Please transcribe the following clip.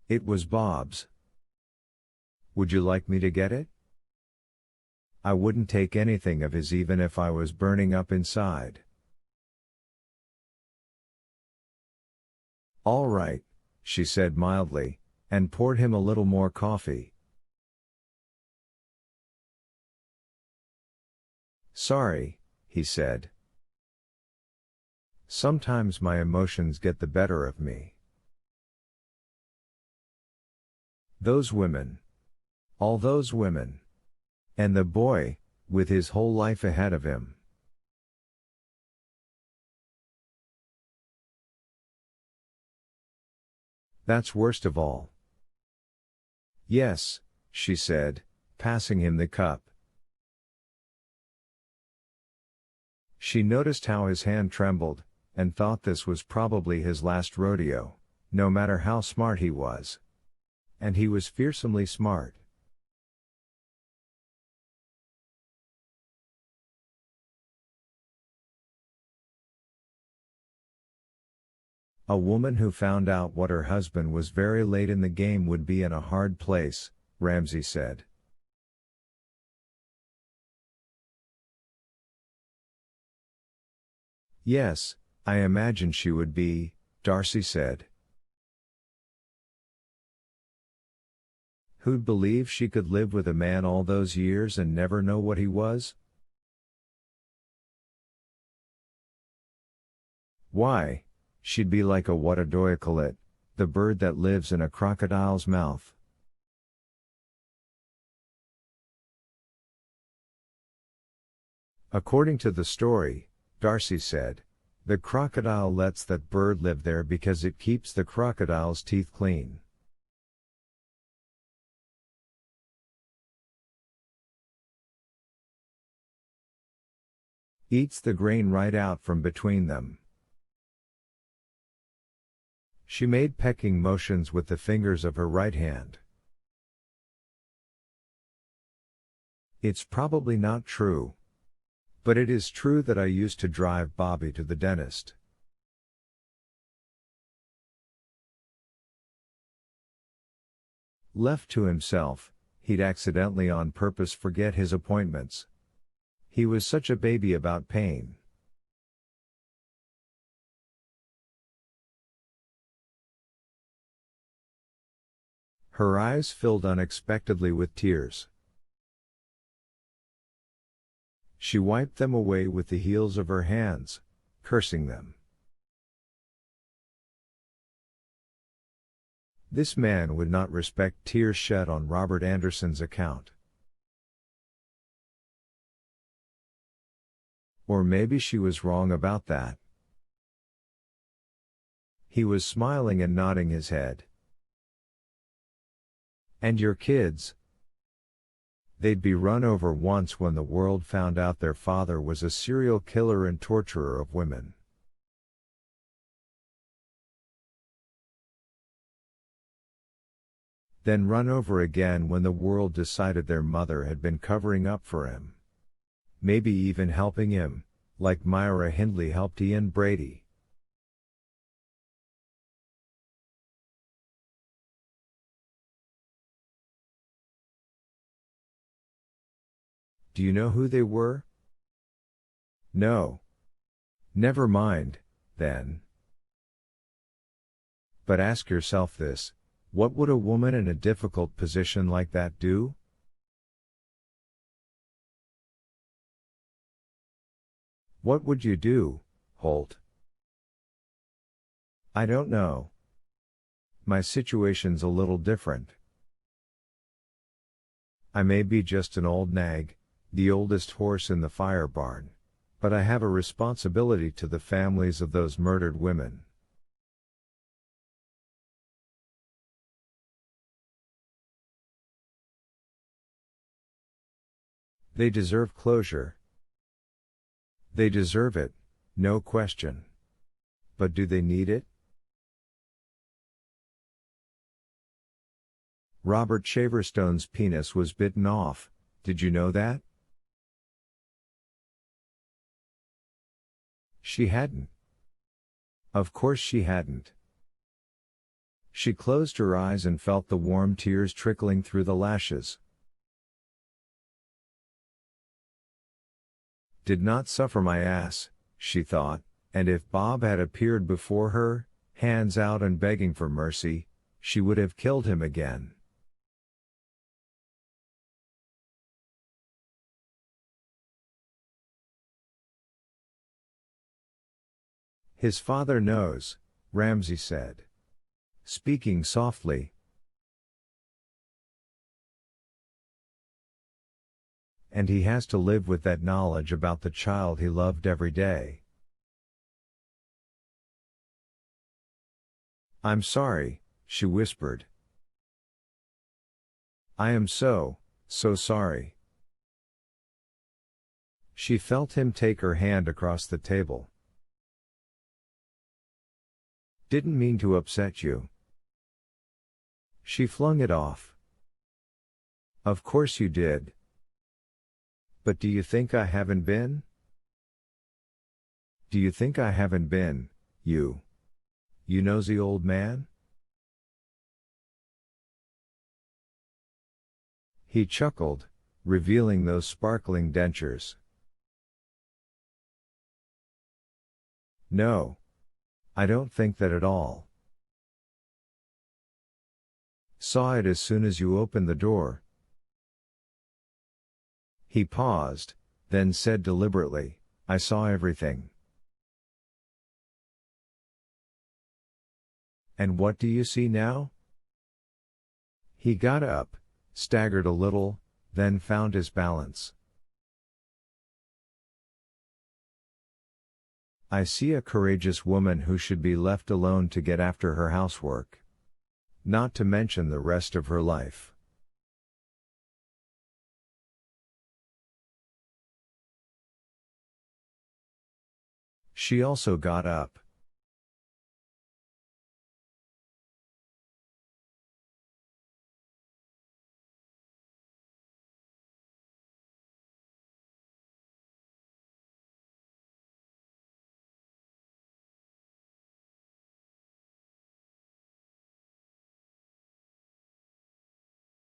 It was Bob's. Would you like me to get it? I wouldn't take anything of his even if I was burning up inside. All right, she said mildly, and poured him a little more coffee. Sorry, he said. Sometimes my emotions get the better of me. Those women. All those women. And the boy, with his whole life ahead of him. That's worst of all. Yes, she said, passing him the cup. She noticed how his hand trembled, and thought this was probably his last rodeo, no matter how smart he was. And he was fearsomely smart. A woman who found out what her husband was very late in the game would be in a hard place, Ramsay said. Yes, I imagine she would be, Darcy said. Who'd believe she could live with a man all those years and never know what he was? Why, she'd be like a what do you call it, the bird that lives in a crocodile's mouth. According to the story, Darcy said, the crocodile lets that bird live there because it keeps the crocodile's teeth clean. Eats the grain right out from between them. She made pecking motions with the fingers of her right hand. It's probably not true. But it is true that I used to drive Bobby to the dentist. Left to himself, he'd accidentally on purpose forget his appointments. He was such a baby about pain. Her eyes filled unexpectedly with tears. She wiped them away with the heels of her hands, cursing them. This man would not respect tears shed on Robert Anderson's account. Or maybe she was wrong about that. He was smiling and nodding his head. And your kids? They'd be run over once when the world found out their father was a serial killer and torturer of women. Then run over again when the world decided their mother had been covering up for him. Maybe even helping him, like Myra Hindley helped Ian Brady. Do you know who they were? No. Never mind, then. But ask yourself this, what would a woman in a difficult position like that do? What would you do, Holt? I don't know. My situation's a little different. I may be just an old nag, the oldest horse in the fire barn, but I have a responsibility to the families of those murdered women. They deserve closure. They deserve it, no question. But do they need it? Robert Shaverstone's penis was bitten off, did you know that? She hadn't. Of course she hadn't. She closed her eyes and felt the warm tears trickling through the lashes. Did not suffer my ass, she thought, and if Bob had appeared before her, hands out and begging for mercy, she would have killed him again. His father knows, Ramsay said, speaking softly. And he has to live with that knowledge about the child he loved every day. I'm sorry, she whispered. I am so sorry. She felt him take her hand across the table. Didn't mean to upset you. She flung it off. Of course you did. But do you think I haven't been? Do you think I haven't been, you nosy old man? He chuckled, revealing those sparkling dentures. No. I don't think that at all. Saw it as soon as you opened the door. He paused, then said deliberately, I saw everything. And what do you see now? He got up, staggered a little, then found his balance. I see a courageous woman who should be left alone to get after her housework. Not to mention the rest of her life. She also got up.